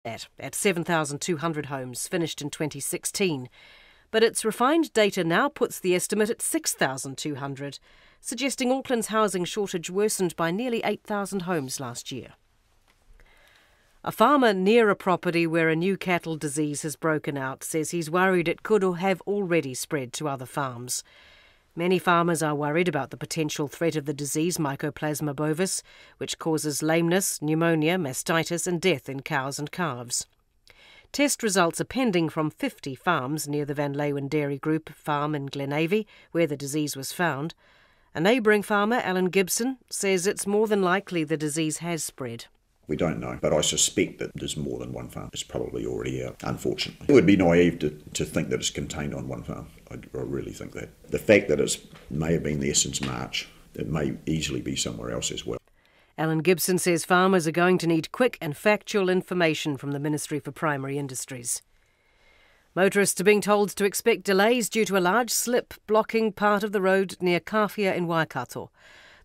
at 7,200 homes finished in 2016. But its refined data now puts the estimate at 6,200, suggesting Auckland's housing shortage worsened by nearly 8,000 homes last year. A farmer near a property where a new cattle disease has broken out says he's worried it could or have already spread to other farms. Many farmers are worried about the potential threat of the disease Mycoplasma bovis, which causes lameness, pneumonia, mastitis and death in cows and calves. Test results are pending from 50 farms near the Van Leeuwen Dairy Group farm in Glenavy, where the disease was found. A neighbouring farmer, Alan Gibson, says it's more than likely the disease has spread. We don't know, but I suspect that there's more than one farm. It's probably already out, unfortunately. It would be naive to think that it's contained on one farm. I really think that. The fact that it may have been there since March, it may easily be somewhere else as well. Alan Gibson says farmers are going to need quick and factual information from the Ministry for Primary Industries. Motorists are being told to expect delays due to a large slip blocking part of the road near Kawhia in Waikato.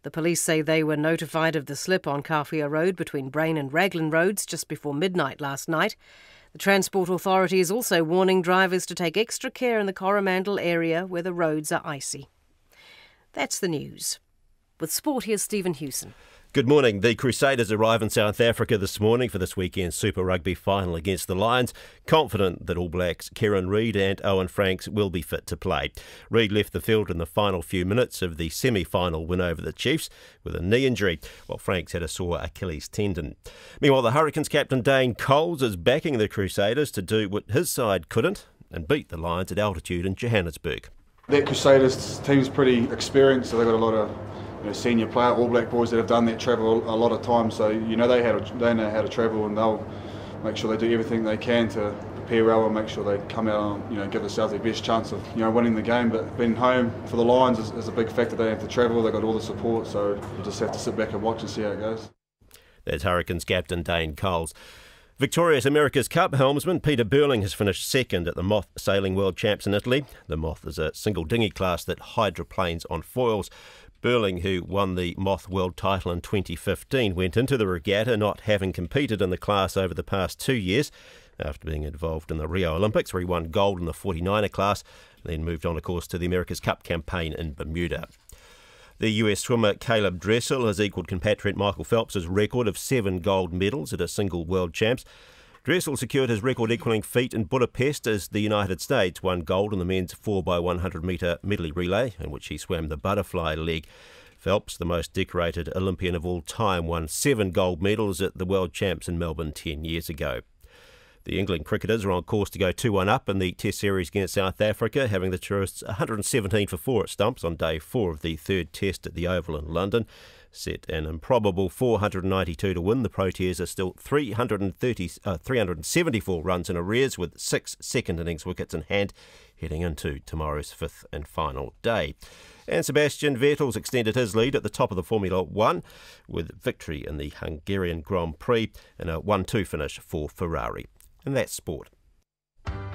The police say they were notified of the slip on Kawhia Road between Brain and Raglan Roads just before midnight last night. The Transport Authority is also warning drivers to take extra care in the Coromandel area where the roads are icy. That's the news. With sport, here's Stephen Hewson. Good morning. The Crusaders arrive in South Africa this morning for this weekend's Super Rugby final against the Lions, confident that All Blacks Kieran Reid and Owen Franks will be fit to play. Reid left the field in the final few minutes of the semi-final win over the Chiefs with a knee injury, while Franks had a sore Achilles tendon. Meanwhile, the Hurricanes captain Dane Coles is backing the Crusaders to do what his side couldn't and beat the Lions at altitude in Johannesburg. That Crusaders team's pretty experienced, so they've got a lot of senior player, All Black boys that have done that travel a lot of times, so they know how to travel, and they'll make sure they do everything they can to prepare well and make sure they come out and give themselves their best chance of winning the game. But being home for the Lions is a big factor. They have to travel, they've got all the support, so you just have to sit back and watch and see how it goes. That's Hurricanes captain Dane Coles. Victorious America's Cup helmsman Peter Burling has finished second at the Moth Sailing World Champs in Italy. The Moth is a single dinghy class that hydroplanes on foils. Burling, who won the Moth World title in 2015, went into the regatta not having competed in the class over the past 2 years after being involved in the Rio Olympics, where he won gold in the 49er class, then moved on, of course, to the America's Cup campaign in Bermuda. The US swimmer Caleb Dressel has equalled compatriot Michael Phelps' record of 7 gold medals at a single World Champs. Dressel secured his record-equalling feat in Budapest as the United States won gold in the men's 4x100 metre medley relay, in which he swam the butterfly leg. Phelps, the most decorated Olympian of all time, won 7 gold medals at the World Champs in Melbourne 10 years ago. The England cricketers are on course to go 2-1 up in the Test series against South Africa, having the tourists 117 for 4 at stumps on day 4 of the third Test at the Oval in London. Set an improbable 492 to win, the Proteas are still 374 runs in arrears with 6 second innings wickets in hand, heading into tomorrow's 5th and final day. And Sebastian Vettel's extended his lead at the top of the Formula 1 with victory in the Hungarian Grand Prix and a 1-2 finish for Ferrari. And that's sport.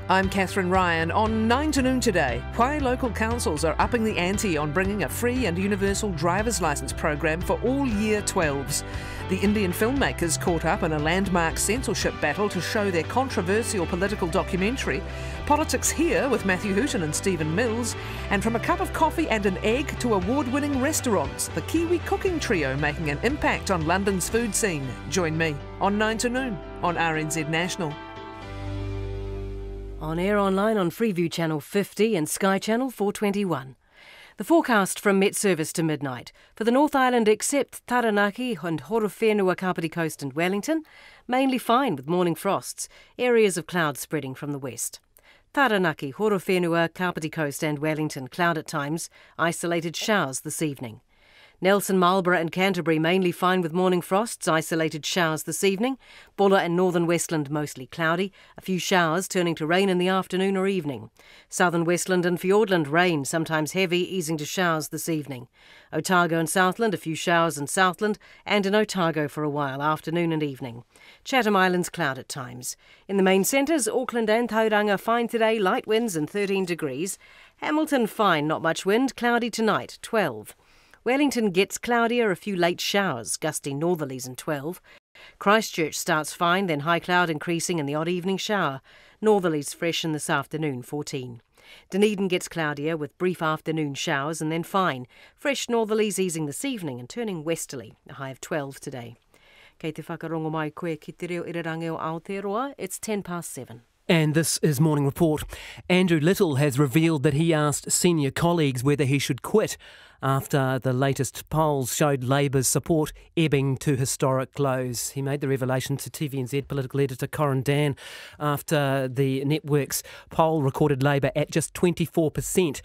I'm Catherine Ryan. On 9 to noon today, why local councils are upping the ante on bringing a free and universal driver's licence program for all Year 12s. The Indian filmmakers caught up in a landmark censorship battle to show their controversial political documentary. Politics Here with Matthew Hooton and Stephen Mills. And from a cup of coffee and an egg to award-winning restaurants, the Kiwi cooking trio making an impact on London's food scene. Join me on 9 to noon on RNZ National. On air online on Freeview Channel 50 and Sky Channel 421. The forecast from Met Service to midnight. For the North Island except Taranaki and Horowhenua, Kapiti Coast and Wellington, mainly fine with morning frosts, areas of cloud spreading from the west. Taranaki, Horowhenua, Kapiti Coast and Wellington, cloud at times, isolated showers this evening. Nelson, Marlborough and Canterbury mainly fine with morning frosts, isolated showers this evening. Bulla and northern Westland mostly cloudy, a few showers turning to rain in the afternoon or evening. Southern Westland and Fiordland rain, sometimes heavy, easing to showers this evening. Otago and Southland, a few showers in Southland and in Otago for a while, afternoon and evening. Chatham Islands cloud at times. In the main centres, Auckland and Tauranga fine today, light winds and 13 degrees. Hamilton fine, not much wind, cloudy tonight, 12. Wellington gets cloudier, a few late showers, gusty northerlies and 12. Christchurch starts fine, then high cloud increasing and the odd evening shower. Northerlies fresh in this afternoon, 14. Dunedin gets cloudier with brief afternoon showers and then fine. Fresh northerlies easing this evening and turning westerly, a high of 12 today. Kei te whakarongo mai koe ki te reo irarangi o Aotearoa, it's 7:10. And this is Morning Report. Andrew Little has revealed that he asked senior colleagues whether he should quit after the latest polls showed Labour's support ebbing to historic lows. He made the revelation to TVNZ political editor Corin Dan after the network's poll recorded Labour at just 24%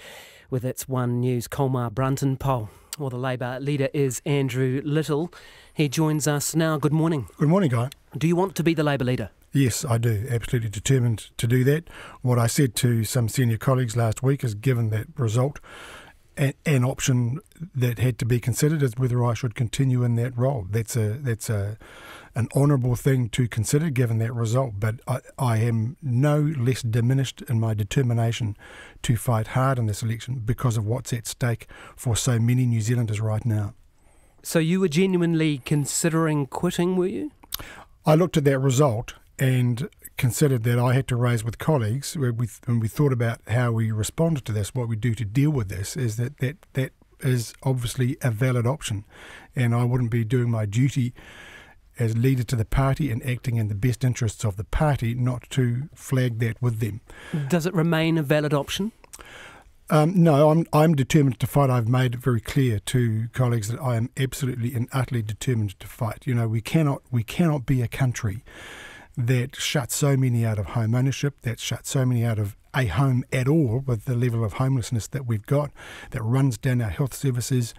with its One News Colmar Brunton poll. Well, the Labour leader is Andrew Little. He joins us now. Good morning. Good morning, Guy. Do you want to be the Labour leader? Yes, I do. Absolutely determined to do that. What I said to some senior colleagues last week is, given that result, an option that had to be considered is whether I should continue in that role. That's an honourable thing to consider given that result, but I am no less diminished in my determination to fight hard in this election because of what's at stake for so many New Zealanders right now. So you were genuinely considering quitting, were you? I looked at that result and considered that I had to raise with colleagues, when we thought about how we responded to this, what we do to deal with this, is that is obviously a valid option. And I wouldn't be doing my duty as leader to the party and acting in the best interests of the party not to flag that with them. Does it remain a valid option? No, I'm determined to fight. I've made it very clear to colleagues that I am absolutely and utterly determined to fight. You know, we cannot be a country that shuts so many out of home ownership, that shuts so many out of a home at all with the level of homelessness that we've got, that runs down our health services,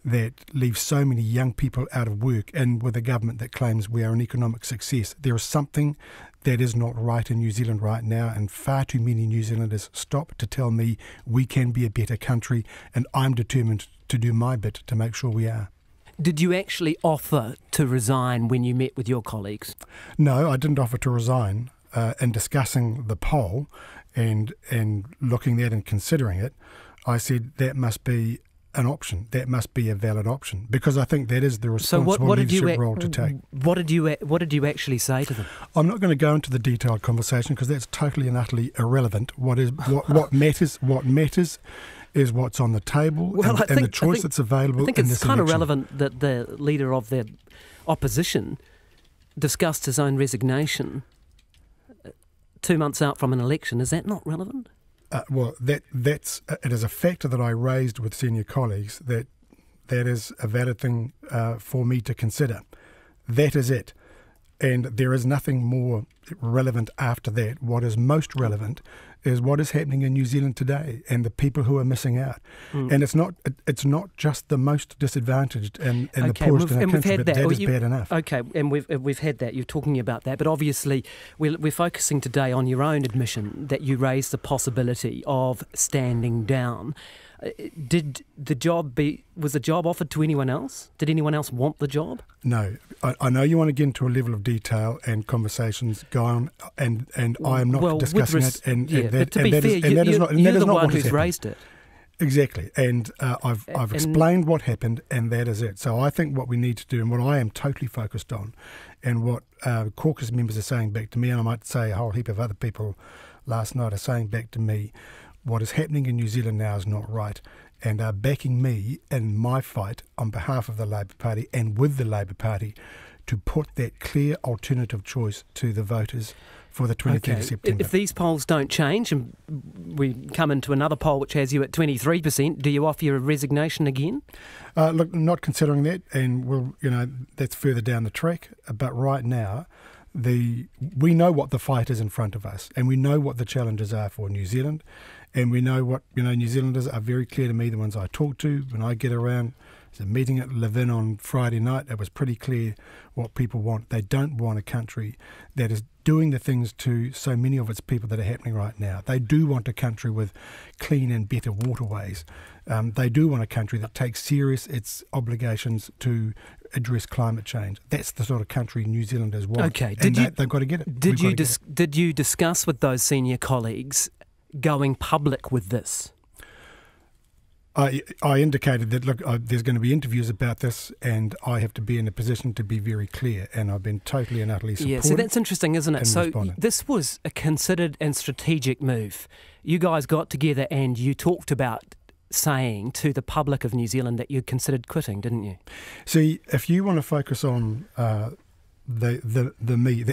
that leaves so many young people out of work, and with a government that claims we are an economic success. There is something that is not right in New Zealand right now, and far too many New Zealanders stop to tell me we can be a better country, and I'm determined to do my bit to make sure we are. Did you actually offer to resign when you met with your colleagues? No, I didn't offer to resign. In discussing the poll and looking at and considering it, I said that must be an option. That must be a valid option, because I think that is the responsible leadership role to take. What did you actually say to them? I'm not going to go into the detailed conversation because that's totally and utterly irrelevant. What matters is what's on the table and the choice that's available. I think it's kind of relevant that the leader of the opposition discussed his own resignation 2 months out from an election. Is that not relevant? Well, it is a factor that I raised with senior colleagues that is a valid thing for me to consider. That is it. And there is nothing more relevant after that. What is most relevant is what is happening in New Zealand today and the people who are missing out. And it's not just the most disadvantaged and the poorest in our country, but that is bad enough. Okay, and we've had that. You're talking about that. But obviously we're focusing today on your own admission that you raised the possibility of standing down. Was the job offered to anyone else? Did anyone else want the job? No. I know you want to get into a level of detail and conversations go on, and I am not discussing it. But to be fair, you're the one who's raised it. Exactly, and I've explained what happened, and that is it. So I think what we need to do, and what I am totally focused on, and what caucus members are saying back to me, and I might say a whole heap of other people last night are saying back to me, what is happening in New Zealand now is not right, and are backing me in my fight on behalf of the Labour Party and with the Labour Party to put that clear alternative choice to the voters for the 23rd of September. If these polls don't change and we come into another poll which has you at 23%, do you offer your resignation again? Look, not considering that, and that's further down the track. But right now, we know what the fight is in front of us, and we know what the challenges are for New Zealand, and we know what New Zealanders are very clear to me. The ones I talk to when I get around. There's a meeting at Levin on Friday night. It was pretty clear what people want. They don't want a country that is doing the things to so many of its people that are happening right now. They do want a country with clean and better waterways. They do want a country that takes serious its obligations to address climate change. That's the sort of country New Zealanders want. Okay, they've got to get it. Did you discuss with those senior colleagues going public with this? I indicated that, look, there's going to be interviews about this and I have to be in a position to be very clear, and I've been totally and utterly supportive. Yeah, so that's interesting, isn't it? So this was a considered and strategic move. You guys got together and you talked about saying to the public of New Zealand that you considered quitting, didn't you? See, if you want to focus on the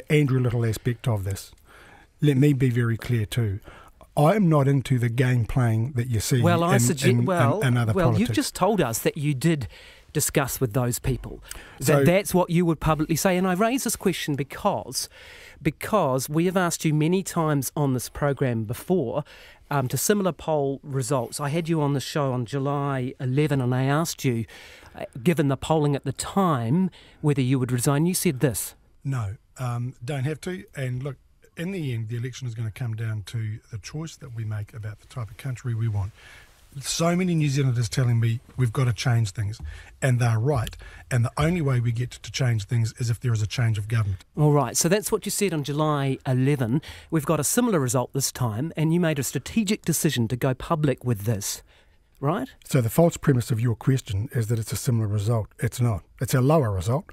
Andrew Little aspect of this, let me be very clear too. I'm not into the game playing that you see in other politics. You've just told us that you did discuss with those people. That's what you would publicly say. And I raise this question because we have asked you many times on this program before to similar poll results. I had you on the show on July 11 and I asked you, given the polling at the time, whether you would resign. You said this. No, don't have to. And look, in the end, the election is going to come down to the choice that we make about the type of country we want. So many New Zealanders telling me we've got to change things, and they're right. And the only way we get to change things is if there is a change of government. All right, so that's what you said on July 11. We've got a similar result this time, and you made a strategic decision to go public with this, right? So the false premise of your question is that it's a similar result. It's not. It's a lower result,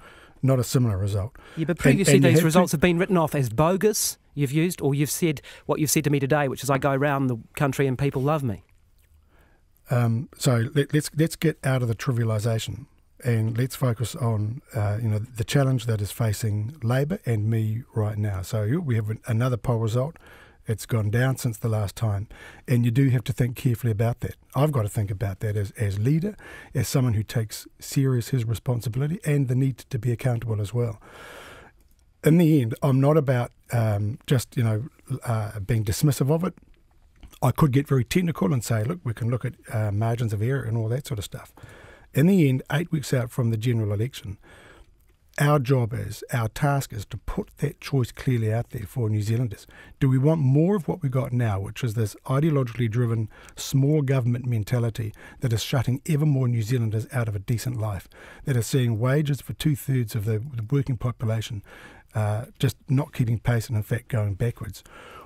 not a similar result. Yeah, but previously these results have been written off as bogus. You've said what you've said to me today, which is I go around the country and people love me. So let's get out of the trivialisation and let's focus on the challenge that is facing Labour and me right now. So we have another poll result. It's gone down since the last time, and you do have to think carefully about that. I've got to think about that as leader, as someone who takes serious his responsibility and the need to be accountable as well. In the end, I'm not about just being dismissive of it. I could get very technical and say, look, we can look at margins of error and all that sort of stuff. In the end, 8 weeks out from the general election, our task is to put that choice clearly out there for New Zealanders. Do we want more of what we got now, which is this ideologically driven small government mentality that is shutting ever more New Zealanders out of a decent life, that is seeing wages for 2/3 of the working population just not keeping pace and in fact going backwards?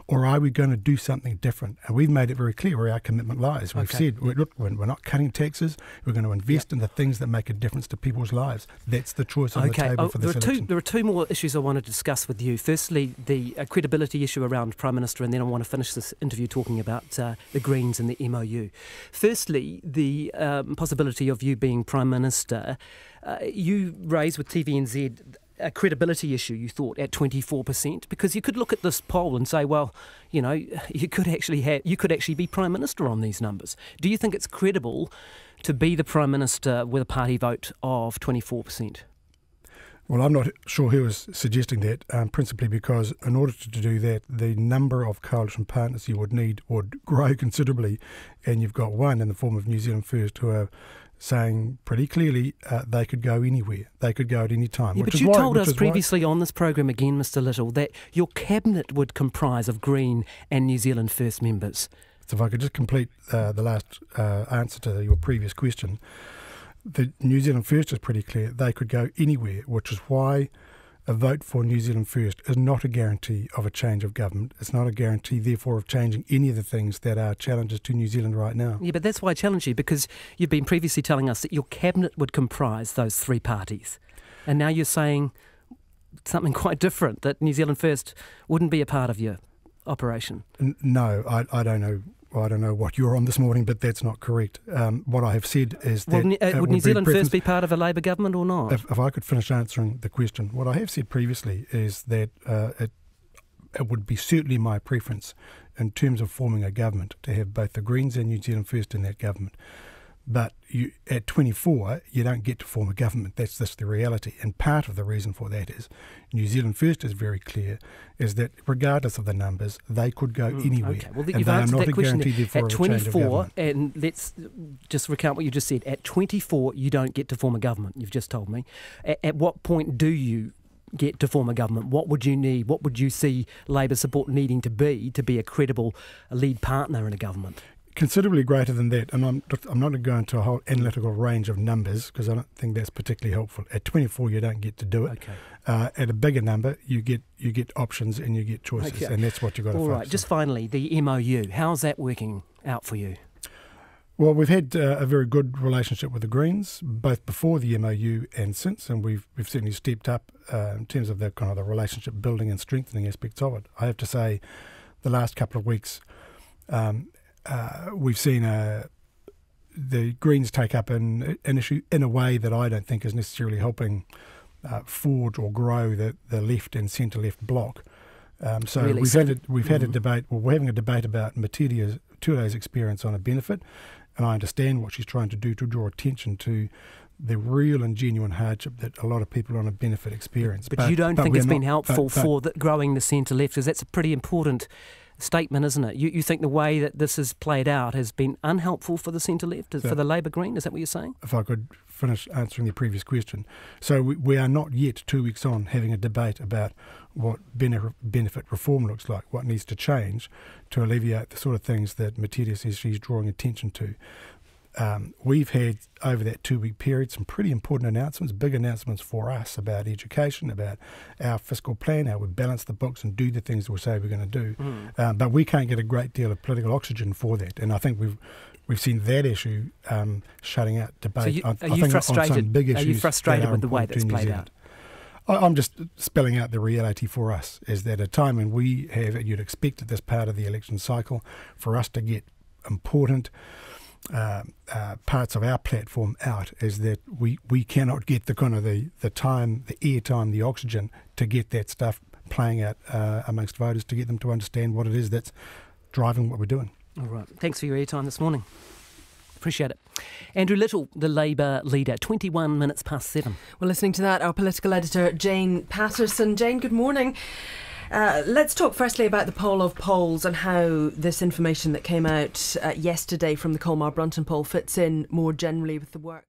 Or are we going to do something different? And we've made it very clear where our commitment lies. We've said, look, we're not cutting taxes. We're going to invest in the things that make a difference to people's lives. That's the choice on the table for this election. There are two more issues I want to discuss with you. Firstly, the credibility issue around Prime Minister, and then I want to finish this interview talking about the Greens and the MOU. Firstly, the possibility of you being Prime Minister. You raised with TVNZ a credibility issue, you thought, at 24%, because you could look at this poll and say, well, you could actually be Prime Minister on these numbers. Do you think it's credible to be the Prime Minister with a party vote of 24%? Well, I'm not sure who was suggesting that, principally because in order to do that, the number of coalition partners you would need would grow considerably, and you've got one in the form of New Zealand First who are saying pretty clearly they could go anywhere. They could go at any time. Yeah, but you told us previously on this program again, Mr. Little, that your cabinet would comprise of Green and New Zealand First members. So if I could just complete the last answer to your previous question, the New Zealand First is pretty clear. They could go anywhere, which is why a vote for New Zealand First is not a guarantee of a change of government. It's not a guarantee, therefore, of changing any of the things that are challenges to New Zealand right now. Yeah, but that's why I challenge you, because you've been previously telling us that your cabinet would comprise those three parties. And now you're saying something quite different, that New Zealand First wouldn't be a part of your operation. No, I don't know. I don't know what you're on this morning, but that's not correct. What I have said is that... Would New Zealand First be part of a Labour government or not? If I could finish answering the question, what I have said previously is that it would be certainly my preference in terms of forming a government to have both the Greens and New Zealand First in that government. But at 24, you don't get to form a government. That's just the reality. And part of the reason for that is New Zealand First is very clear, is that regardless of the numbers, they could go anywhere. Okay. Well, you've answered that question at 24, and let's just recount what you just said. At 24, you don't get to form a government, you've just told me. At what point do you get to form a government? What would you need? What would you see Labour support needing to be a credible lead partner in a government? Considerably greater than that, and I'm not going to go into a whole analytical range of numbers because I don't think that's particularly helpful. At 24, you don't get to do it. Okay. At a bigger number, you get options and you get choices, and that's what you've got to focus on. All right, just finally, the MOU. How's that working out for you? Well, we've had a very good relationship with the Greens, both before the MOU and since, and we've certainly stepped up in terms of the kind of the relationship building and strengthening aspects of it. I have to say, the last couple of weeks, we've seen the Greens take up an issue in a way that I don't think is necessarily helping forge or grow the left and centre-left bloc. So Really we've had a debate. Well, we're having a debate about Ture's experience on a benefit, and I understand what she's trying to do to draw attention to the real and genuine hardship that a lot of people on a benefit experience. But you don't think it's been helpful for growing the centre-left, because that's a pretty important statement, isn't it? You think the way that this has played out has been unhelpful for the centre-left, for the Labour Green? Is that what you're saying? If I could finish answering the previous question. So we are not yet 2 weeks on having a debate about what benefit reform looks like, what needs to change to alleviate the sort of things that Materia says she's drawing attention to. We've had, over that 2 week period, some pretty important announcements, big announcements for us about education, about our fiscal plan, how we balance the books and do the things we say we're going to do. But we can't get a great deal of political oxygen for that. And I think we've seen that issue shutting out debate. So are you frustrated with the way that's played out? I'm just spelling out the reality for us, is that a time when we have, you'd expect at this part of the election cycle, for us to get important parts of our platform out, is that we cannot get the kind of the time, the airtime, the oxygen to get that stuff playing out amongst voters, to get them to understand what it is that's driving what we're doing. All right. Thanks for your airtime this morning. Appreciate it. Andrew Little, the Labour leader, 21 minutes past 7. We're listening to that, our political editor, Jane Patterson. Jane, good morning. Let's talk firstly about the poll of polls and how this information that came out yesterday from the Colmar-Brunton poll fits in more generally with the work.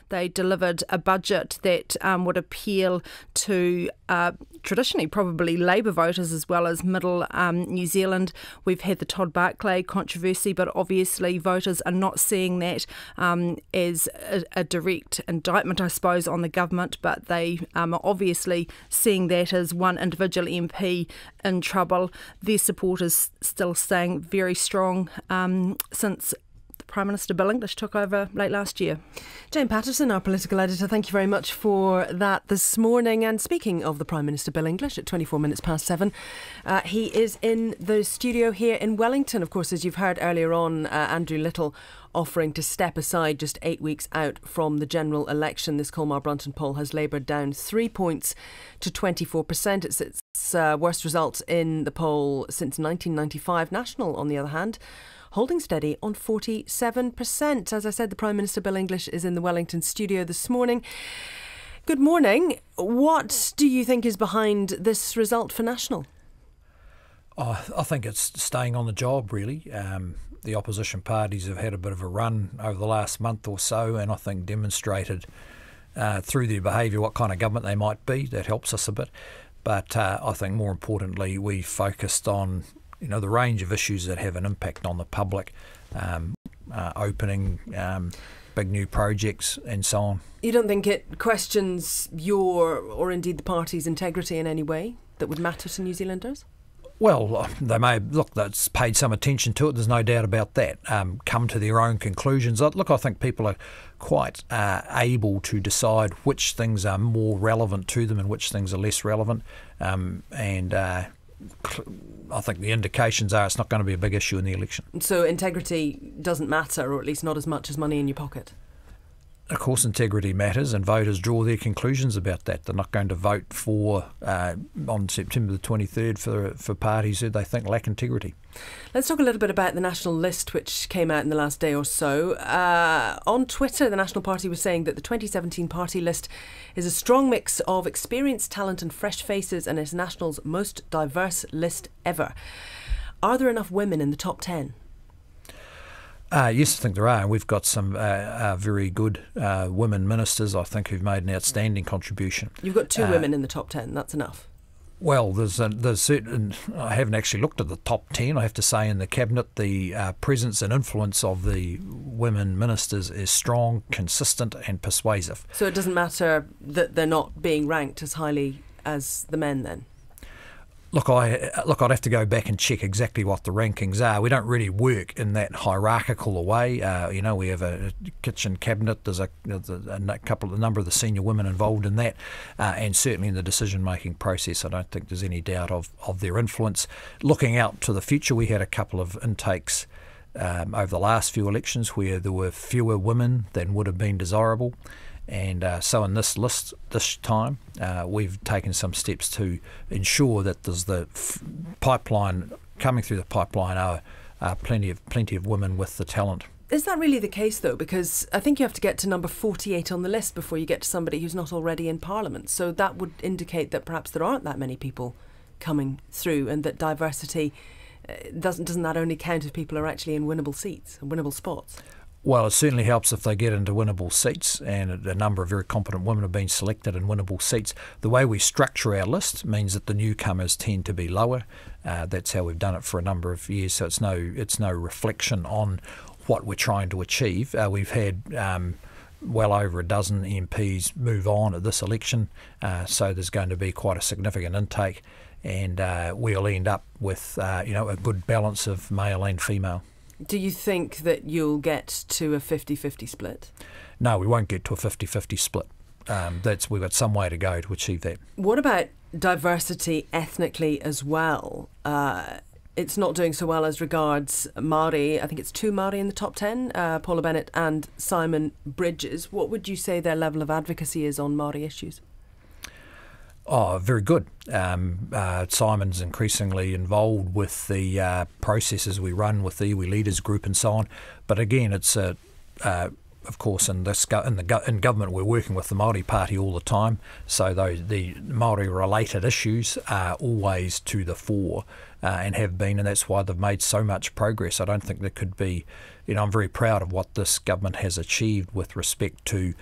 They delivered a budget that would appeal to traditionally probably Labour voters as well as middle New Zealand. We've had the Todd Barclay controversy, but obviously voters are not seeing that as a direct indictment, I suppose, on the government, but they are obviously seeing that as one individual MP in trouble. Their support is still staying very strong since Prime Minister Bill English took over late last year. Jane Patterson, our political editor, thank you very much for that this morning. And speaking of the Prime Minister Bill English, at 24 minutes past 7, he is in the studio here in Wellington. Of course, as you've heard earlier on, Andrew Little offering to step aside just 8 weeks out from the general election. This Colmar Brunton poll has Labour down 3 points to 24%. It's its worst result in the poll since 1995. National, on the other hand, holding steady on 47%. As I said, the Prime Minister, Bill English, is in the Wellington studio this morning. Good morning. What do you think is behind this result for National? I think it's staying on the job, really. The opposition parties have had a bit of a run over the last month or so, and I think demonstrated through their behaviour what kind of government they might be. That helps us a bit. But I think more importantly, we focused on the range of issues that have an impact on the public, opening big new projects and so on. You don't think it questions your, or indeed the party's integrity in any way that would matter to New Zealanders? Well, they may look. That's paid some attention to it. There's no doubt about that. Come to their own conclusions. Look, I think people are quite able to decide which things are more relevant to them and which things are less relevant. I think the indications are it's not going to be a big issue in the election. So integrity doesn't matter, or at least not as much as money in your pocket? Of course, integrity matters, and voters draw their conclusions about that. They're not going to vote for on September the 23rd for parties who they think lack integrity. Let's talk a little bit about the National List, which came out in the last day or so. On Twitter, the National Party was saying that the 2017 party list is a strong mix of experience, talent and fresh faces, and is National's most diverse list ever. Are there enough women in the top 10? Yes, I think there are. We've got some very good women ministers, I think, who've made an outstanding contribution. You've got two women in the top 10. That's enough. Well, there's certain. I haven't actually looked at the top 10. I have to say, in the cabinet, the presence and influence of the women ministers is strong, consistent, and persuasive. So it doesn't matter that they're not being ranked as highly as the men, then. Look, I'd have to go back and check exactly what the rankings are. We don't really work in that hierarchical a way. We have a kitchen cabinet. There's a number of the senior women involved in that, and certainly in the decision-making process, I don't think there's any doubt of their influence. Looking out to the future, we had a couple of intakes over the last few elections where there were fewer women than would have been desirable. And so in this list this time, we've taken some steps to ensure that there's the pipeline coming through the pipeline are plenty of women with the talent. Is that really the case, though? Because I think you have to get to number 48 on the list before you get to somebody who's not already in Parliament. So that would indicate that perhaps there aren't that many people coming through, and that diversity doesn't that only count if people are actually in winnable seats and winnable spots? Well, it certainly helps if they get into winnable seats, and a number of very competent women have been selected in winnable seats. The way we structure our list means that the newcomers tend to be lower. That's how we've done it for a number of years, so it's no reflection on what we're trying to achieve. We've had well over a dozen MPs move on at this election, so there's going to be quite a significant intake, and we'll end up with a good balance of male and female. Do you think that you'll get to a 50-50 split? No, we won't get to a 50-50 split. We've got some way to go to achieve that. What about diversity ethnically as well? It's not doing so well as regards Māori. I think it's two Māori in the top 10, Paula Bennett and Simon Bridges. What would you say their level of advocacy is on Māori issues? Oh, very good. Simon's increasingly involved with the processes we run with the iwi leaders group and so on. But again, it's of course in government we're working with the Māori Party all the time. So the Māori related issues are always to the fore and have been, and that's why they've made so much progress. I don't think there could be. I'm very proud of what this government has achieved with respect to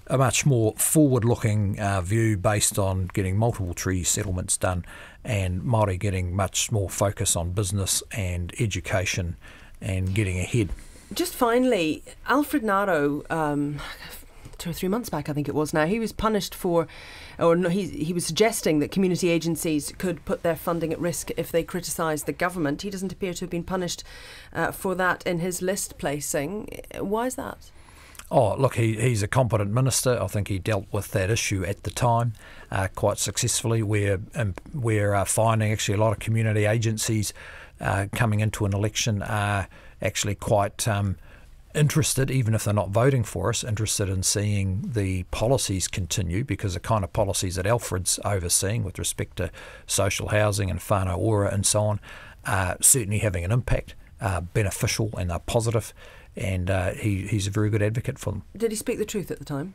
a much more forward-looking view based on getting multiple treaty settlements done, and Māori getting much more focus on business and education and getting ahead. Just finally, Alfred Naro, 2 or 3 months back, I think it was now, he was punished for, or no, he was suggesting that community agencies could put their funding at risk if they criticised the government. He doesn't appear to have been punished for that in his list placing. Why is that? Oh, look, he's a competent minister. I think he dealt with that issue at the time quite successfully. We're finding actually a lot of community agencies coming into an election are actually quite interested, even if they're not voting for us, interested in seeing the policies continue, because the kind of policies that Alfred's overseeing with respect to social housing and whānau ora and so on are certainly having an impact, beneficial and are positive, and he's a very good advocate for them. Did he speak the truth at the time?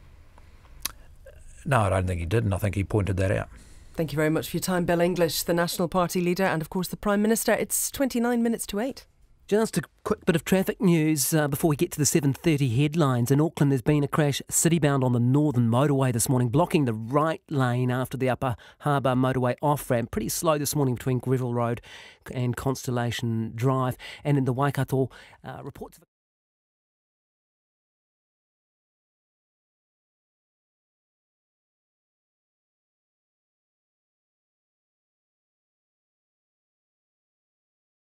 No, I don't think he did, and I think he pointed that out. Thank you very much for your time, Bill English, the National Party leader and, of course, the Prime Minister. It's 29 minutes to 8. Just a quick bit of traffic news before we get to the 7:30 headlines. In Auckland, there's been a crash citybound on the northern motorway this morning, blocking the right lane after the Upper Harbour motorway off-ramp. Pretty slow this morning between Greville Road and Constellation Drive. And in the Waikato, reports of